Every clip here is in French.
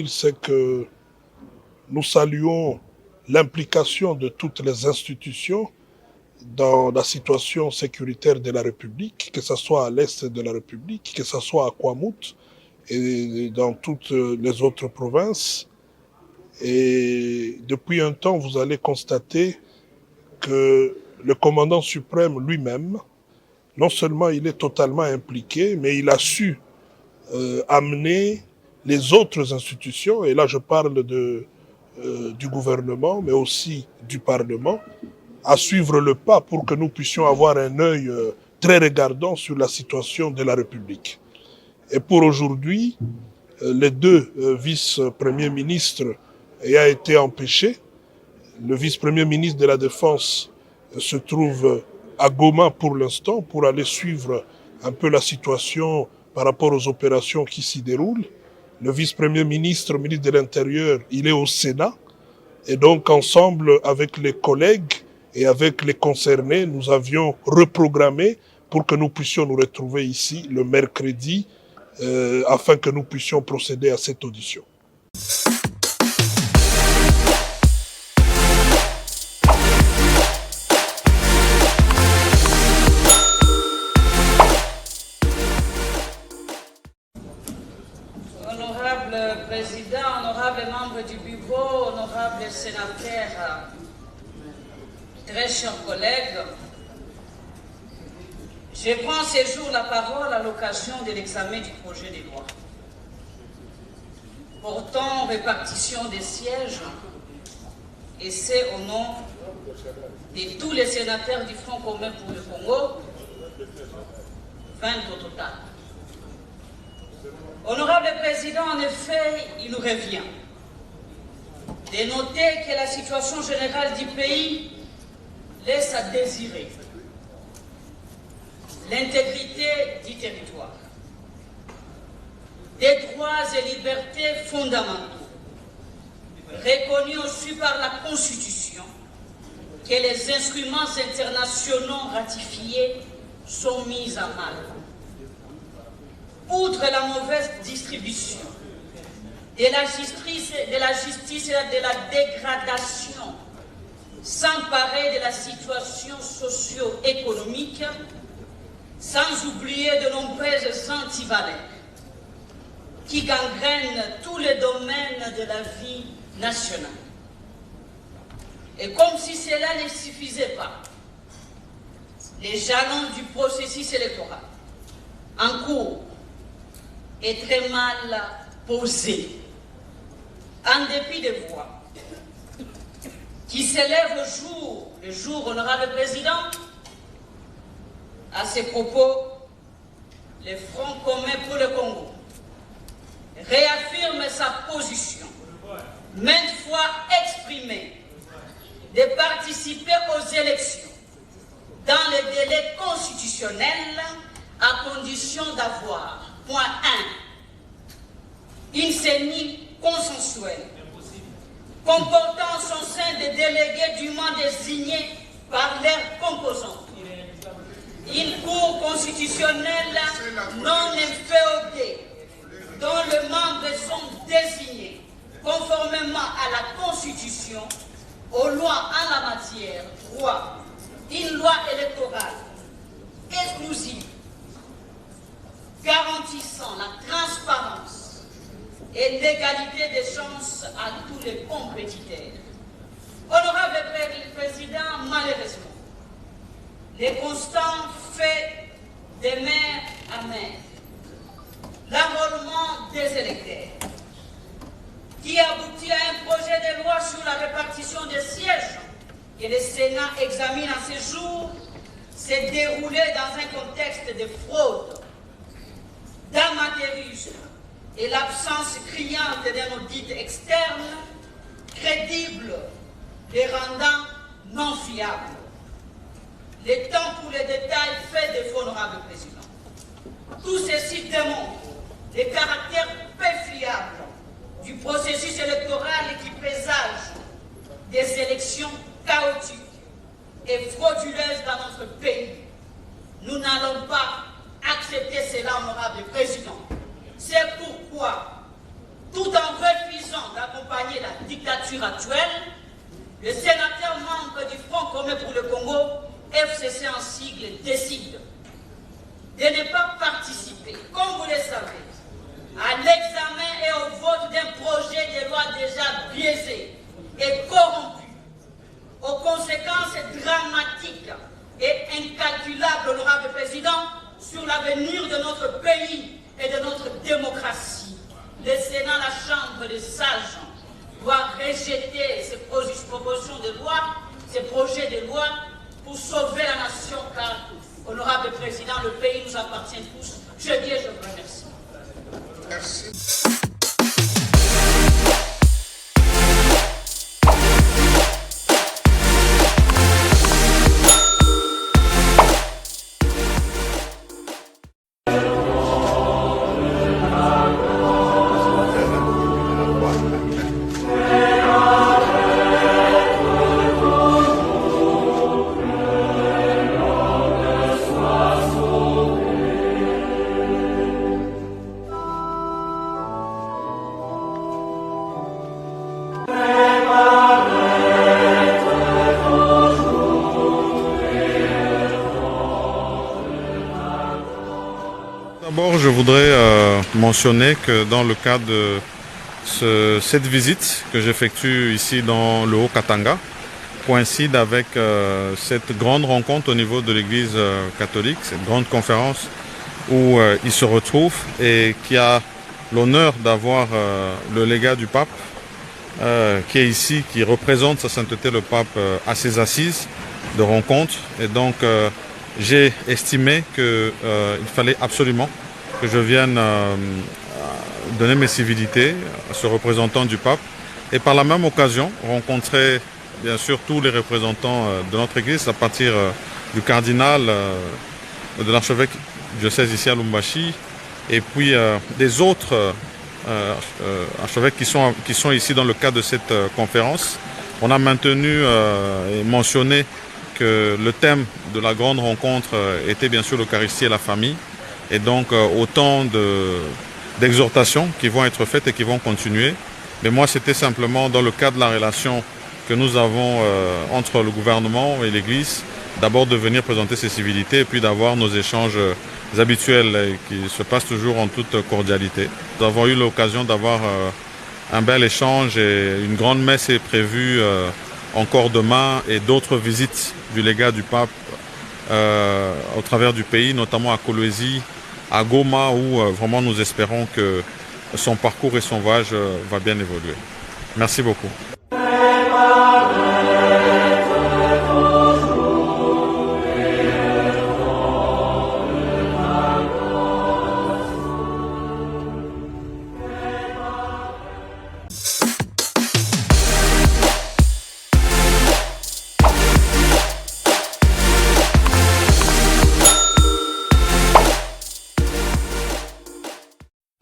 c'est que nous saluons l'implication de toutes les institutions dans la situation sécuritaire de la République, que ce soit à l'est de la République, que ce soit à Kwamouth et dans toutes les autres provinces. Et depuis un temps, vous allez constater que le commandant suprême lui-même, non seulement il est totalement impliqué, mais il a su amener les autres institutions, et là je parle du gouvernement, mais aussi du Parlement, à suivre le pas pour que nous puissions avoir un œil très regardant sur la situation de la République. Et pour aujourd'hui, les deux vice-premiers ministres ayant été empêchés, le vice-premier ministre de la Défense se trouve à Goma pour l'instant pour aller suivre un peu la situation par rapport aux opérations qui s'y déroulent. Le vice-premier ministre, ministre de l'Intérieur, il est au Sénat. Et donc, ensemble avec les collègues et avec les concernés, nous avions reprogrammé pour que nous puissions nous retrouver ici le mercredi afin que nous puissions procéder à cette audition. Honorable Président, honorables membres du bureau, honorables sénateurs, très chers collègues, je prends ce jour la parole à l'occasion de l'examen du projet de loi portant répartition des sièges, et c'est au nom de tous les sénateurs du Front commun pour le Congo, 20 au total. Honorable Président, en effet, il nous revient de noter que la situation générale du pays laisse à désirer l'intégrité du territoire, des droits et libertés fondamentaux, reconnus aussi par la Constitution, que les instruments internationaux ratifiés sont mis à mal. Outre la mauvaise distribution de la justice et de la dégradation, s'emparer de la situation socio-économique, sans oublier de nombreuses antivaleurs qui gangrènent tous les domaines de la vie nationale. Et comme si cela ne suffisait pas, les jalons du processus électoral en cours est très mal posé, en dépit des voix qui s'élèvent le jour, honorable Président. À ces propos, le Front commun pour le Congo réaffirme sa position, maintes fois exprimée, de participer aux élections dans les délais constitutionnels à condition d'avoir, point 1, une CENI consensuelle comportant en son sein des délégués dûment désignés par leurs composants, une cour constitutionnelle non inféodée dont les membres sont désignés conformément à la Constitution, aux lois en la matière, 3, une loi électorale exclusive garantissant la transparence et l'égalité des chances à tous les compétiteurs. Honorable Président, malheureusement, les constants faits de mer à mer, l'enrôlement des électeurs, qui aboutit à un projet de loi sur la répartition des sièges que le Sénat examine en ce jour, s'est déroulé dans un contexte de fraude, d'amateurisme et l'absence criante d'un audit externe crédible les rendant non fiables. Le temps pour les détails fait défaut, honorable Président. Tout ceci démontre le caractère peu fiable du processus électoral qui présage des élections chaotiques et frauduleuses dans notre pays. Nous n'allons pas accepter cela, honorable Président. C'est pourquoi, tout en refusant législature actuelle, le sénateur membre du Front commun pour le Congo, FCC en sigle, décide de ne pas participer, comme vous le savez, à l'examen et au vote d'un projet de loi déjà biaisé et corrompu, aux conséquences dramatiques et incalculables, honorable président, sur l'avenir de notre pays et de notre démocratie. Le Sénat, la Chambre des sages, doit rejeter ces propositions de loi, ces projets de loi pour sauver la nation, car, honorable président, le pays nous appartient tous. Je dis et je vous remercie. Merci. D'abord, je voudrais mentionner que dans le cadre de cette visite que j'effectue ici dans le Haut-Katanga, coïncide avec cette grande rencontre au niveau de l'Église catholique, cette grande conférence où ils se retrouvent et qui a l'honneur d'avoir le légat du pape qui est ici, qui représente Sa Sainteté le pape à ses assises de rencontre. Et donc, j'ai estimé qu'il fallait absolument que je vienne donner mes civilités à ce représentant du pape et par la même occasion rencontrer bien sûr tous les représentants de notre église à partir du cardinal, de l'archevêque du diocèse ici à Lubumbashi et puis des autres archevêques qui sont ici dans le cadre de cette conférence. On a maintenu et mentionné que le thème de la grande rencontre était bien sûr l'Eucharistie et la famille. Et donc autant d'exhortations qui vont être faites et qui vont continuer. Mais moi, c'était simplement dans le cadre de la relation que nous avons entre le gouvernement et l'Église, d'abord de venir présenter ces civilités et puis d'avoir nos échanges habituels qui se passent toujours en toute cordialité. Nous avons eu l'occasion d'avoir un bel échange et une grande messe est prévue encore demain et d'autres visites du légat du pape au travers du pays, notamment à Kolwezi, à Goma, où vraiment nous espérons que son parcours et son voyage va bien évoluer. Merci beaucoup.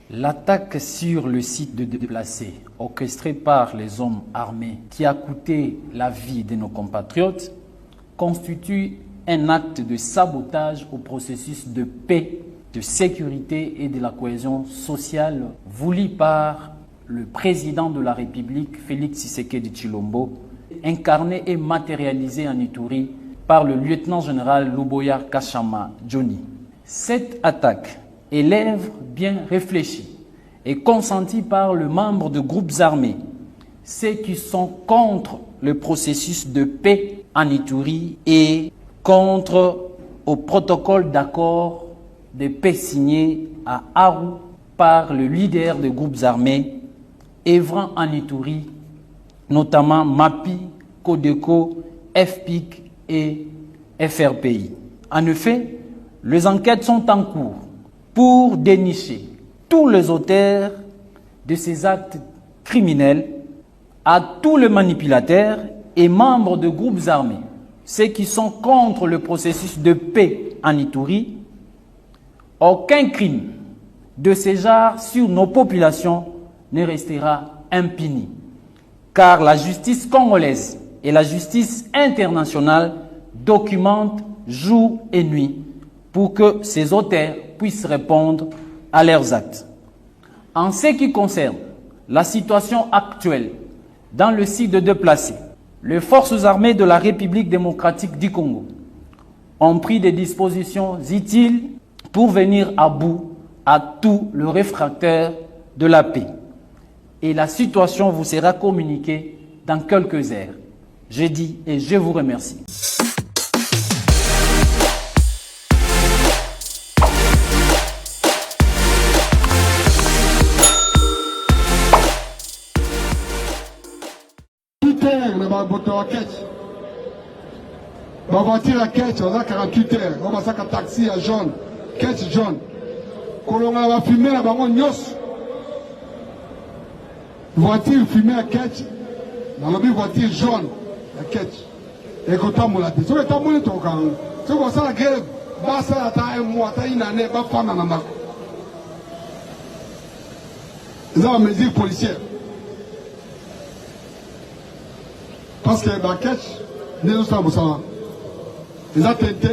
L'attaque sur le site de déplacés, orchestrée par les hommes armés, qui a coûté la vie de nos compatriotes, constitue un acte de sabotage au processus de paix, de sécurité et de la cohésion sociale voulu par le président de la République, Félix Tshisekedi Tshilombo, incarné et matérialisé en Ituri par le lieutenant-général Luboya Kashama Johnny. Cette attaque est l'œuvre bien réfléchie et consentie par le membre de groupes armés, ceux qui sont contre le processus de paix en Ituri et contre au protocole d'accord de paix signé à Aru par le leader des groupes armés œuvrant en Ituri, notamment MAPI, Codeco, FPIC et FRPI. En effet, les enquêtes sont en cours pour dénicher tous les auteurs de ces actes criminels, à tous les manipulateurs et membres de groupes armés, ceux qui sont contre le processus de paix en Ituri. Aucun crime de ce genre sur nos populations ne restera impuni, car la justice congolaise et la justice internationale documentent jour et nuit pour que ces auteurs puissent répondre à leurs actes. En ce qui concerne la situation actuelle dans le site de déplacés, les forces armées de la République démocratique du Congo ont pris des dispositions utiles pour venir à bout à tout le réfractaire de la paix. Et la situation vous sera communiquée dans quelques heures. Je dis et je vous remercie. Ma voiture à Ketch, on a 48 heures. On a un taxi à jaune. Ketch jaune. Quand on va fumer là-bas, on nyos. Voiture fumée à Ketch. Dans la voiture jaune à Ketch. Et quand on a dit, si on est à mon tour, si on a la grève, ça a un mois, ça a une année, ça a femme dans la ils ont une mesure policière. Parce que dans Ketch, nous sommes ça. Ils ont tenté,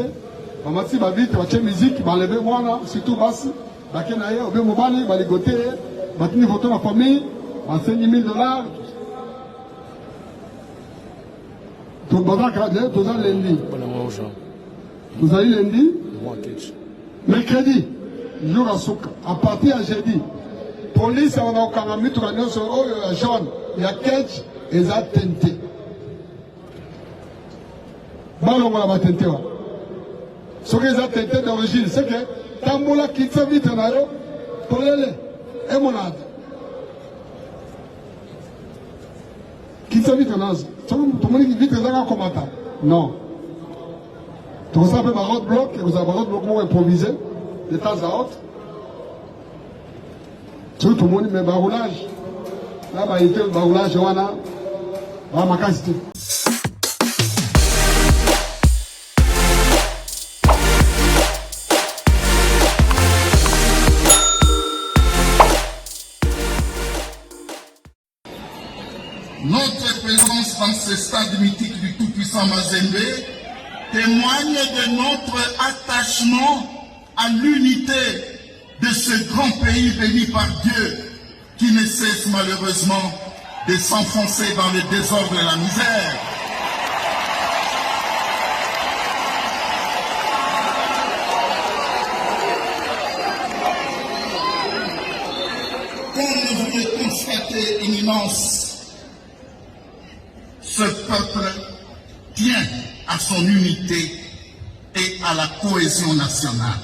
on a dit, vite, on a fait musique, on a levé moi, surtout basse, on a fait mobile, on a ligoté, on a tenu photo de la famille, on a $5 000. Tout le monde a gradé, tout le monde lundi. Vous allez lundi? Mercredi, jour à Souka, à partir de jeudi, police, on a encore mis tout le monde sur le jaune, il y a Ketch, ils ont tenté. Ce qu'ils ont tenté d'origine, c'est que Tamboula quitte sa vie, pour l'aller, et mon âge. Quitte sa vie, tout le monde qui vit en commentaire. Non. Tout ça, peut un roadblock, et vous avez un roadblock improvisé, de temps à autre. Tout le monde met un roulage. Là, il y a un roulage, on a ma quantité. Notre présence dans ce stade mythique du tout-puissant Mazembe témoigne de notre attachement à l'unité de ce grand pays béni par Dieu qui ne cesse malheureusement de s'enfoncer dans le désordre et la misère. Comme vous le constatez, Éminence, ce peuple tient à son unité et à la cohésion nationale.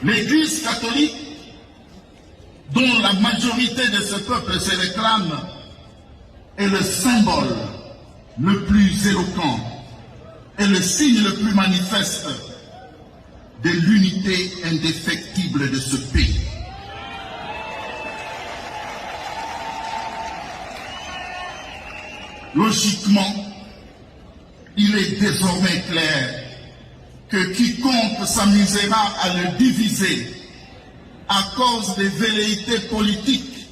L'Église catholique, dont la majorité de ce peuple se réclame, est le symbole le plus éloquent et le signe le plus manifeste de l'unité indéfectible de ce pays. Logiquement, il est désormais clair que quiconque s'amusera à le diviser à cause des velléités politiques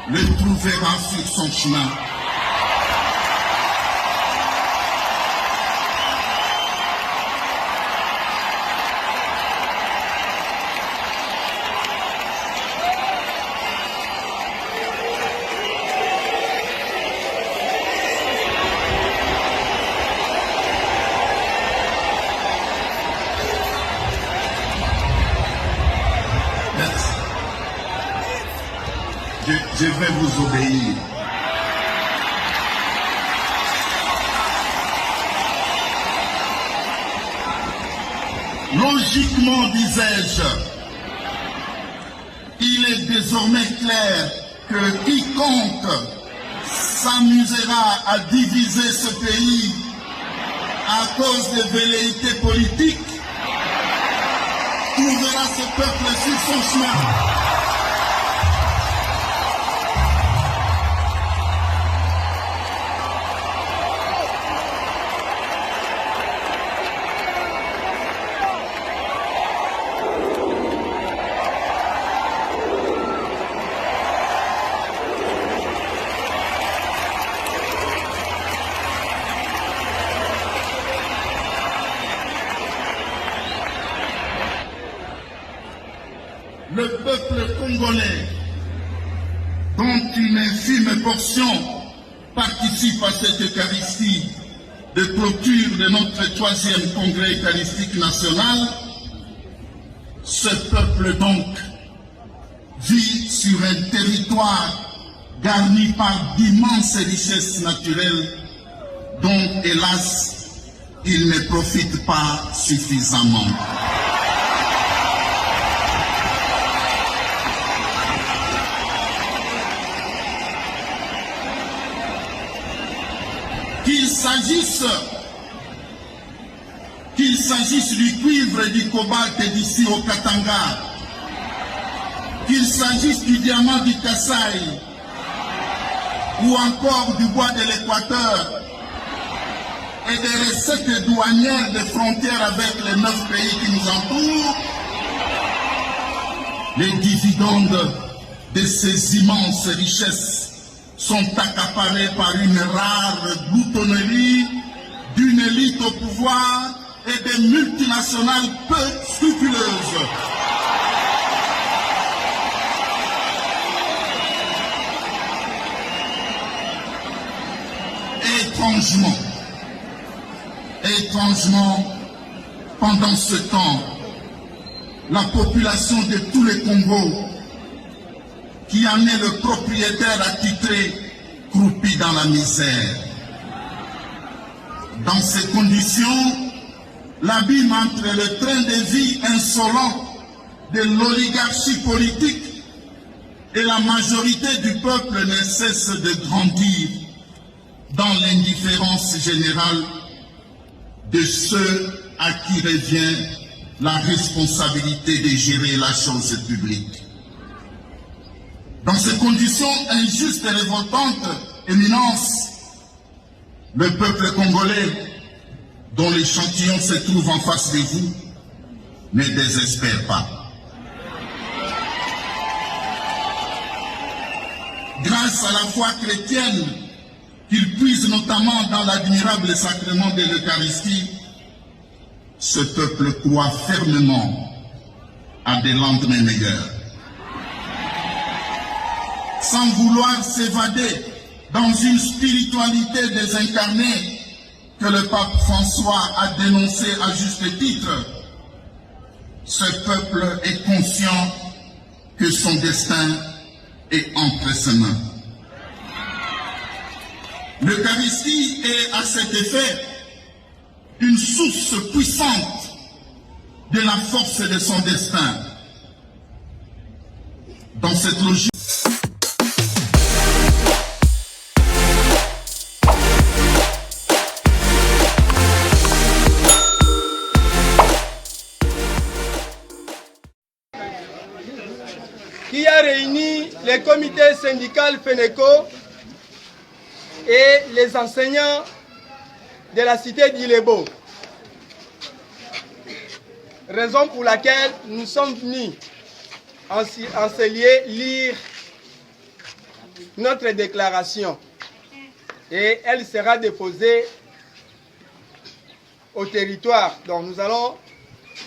le trouvera sur son chemin. Je vais vous obéir. Logiquement, disais-je, il est désormais clair que quiconque s'amusera à diviser ce pays à cause des velléités politiques trouvera ce peuple sur son chemin. Le peuple congolais dont une infime portion participe à cette Eucharistie de clôture de notre 3e congrès eucharistique national, ce peuple donc vit sur un territoire garni par d'immenses richesses naturelles dont, hélas, il ne profite pas suffisamment. Qu'il s'agisse du cuivre et du cobalt d'ici au Katanga, qu'il s'agisse du diamant du Kasaï, ou encore du bois de l'Équateur, et des recettes douanières des frontières avec les 9 pays qui nous entourent, les dividendes de ces immenses richesses sont accaparés par une rare gloutonnerie d'une élite au pouvoir et des multinationales peu scrupuleuses. Étrangement, pendant ce temps, la population de tous les Congos, qui en est le propriétaire attitré, croupit dans la misère. Dans ces conditions, l'abîme entre le train de vie insolent de l'oligarchie politique et la majorité du peuple ne cesse de grandir dans l'indifférence générale de ceux à qui revient la responsabilité de gérer la chose publique. Dans ces conditions injustes et révoltantes, Éminence, le peuple congolais, dont l'échantillon se trouve en face de vous, ne désespère pas. Grâce à la foi chrétienne, qu'il puise notamment dans l'admirable sacrement de l'Eucharistie, ce peuple croit fermement à des lendemains meilleurs. Sans vouloir s'évader dans une spiritualité désincarnée que le pape François a dénoncée à juste titre, ce peuple est conscient que son destin est entre ses mains. L'Eucharistie est à cet effet une source puissante de la force de son destin. Dans cette logique, qui a réuni les comités syndicaux FENECO et les enseignants de la cité d'Ilebo. Raison pour laquelle nous sommes venus en ce lieu lire notre déclaration. Et elle sera déposée au territoire. Donc nous allons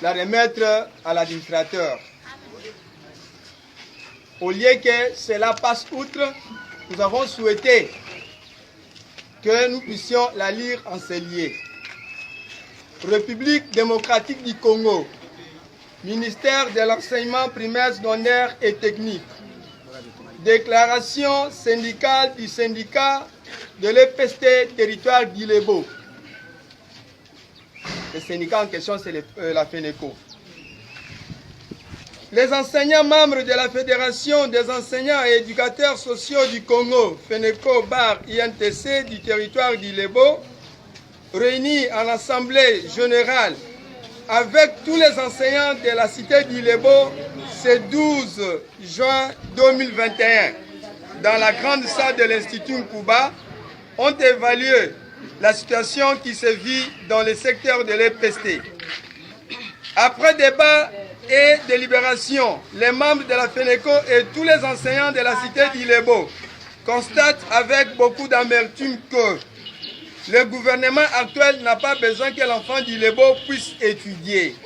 la remettre à l'administrateur. Au lieu que cela passe outre, nous avons souhaité que nous puissions la lire en ces lieux. République démocratique du Congo, ministère de l'enseignement primaire, secondaire et technique. Déclaration syndicale du syndicat de l'EPST territoire d'Ilebo. Le syndicat en question, c'est la FENECO. Les enseignants membres de la Fédération des enseignants et éducateurs sociaux du Congo, FENECO bar INTC du territoire d'Ilebo, réunis en assemblée générale avec tous les enseignants de la cité d'Ilebo ce 12 juin 2021 dans la grande salle de l'Institut Nkuba, ont évalué la situation qui se vit dans le secteur de l'EPST. Après débat et délibération, les membres de la FENECO et tous les enseignants de la cité d'Ilebo constatent avec beaucoup d'amertume que le gouvernement actuel n'a pas besoin que l'enfant d'Ilebo puisse étudier.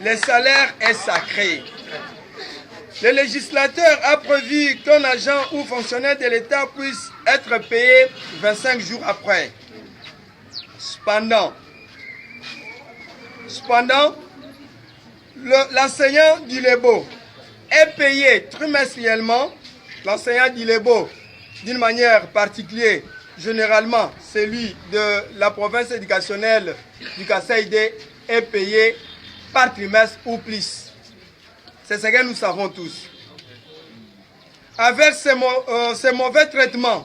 Le salaire est sacré. Le législateur a prévu qu'un agent ou fonctionnaire de l'État puisse être payé 25 jours après. Cependant, l'enseignant du Lebo est payé trimestriellement. L'enseignant du Lebo, d'une manière particulière, généralement, celui de la province éducationnelle du Kasaïdé, est payé par trimestre ou plus. C'est ce que nous savons tous. Avec ces mauvais traitements,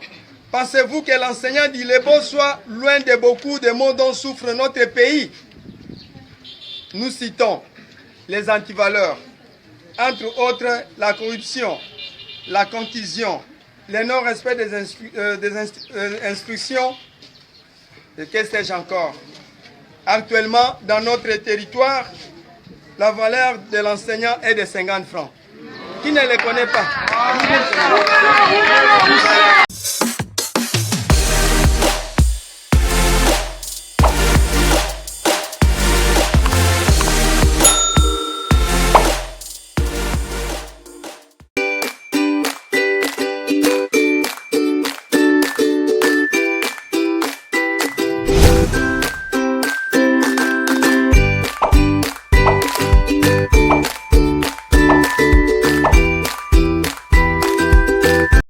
pensez-vous que l'enseignant du Lebo soit loin de beaucoup de maux dont souffre notre pays? Nous citons les antivaleurs, entre autres la corruption, la concussion, le non-respect des instructions, et que sais-je encore. Actuellement, dans notre territoire, la valeur de l'enseignant est de 50 francs. Qui ne le connaît pas?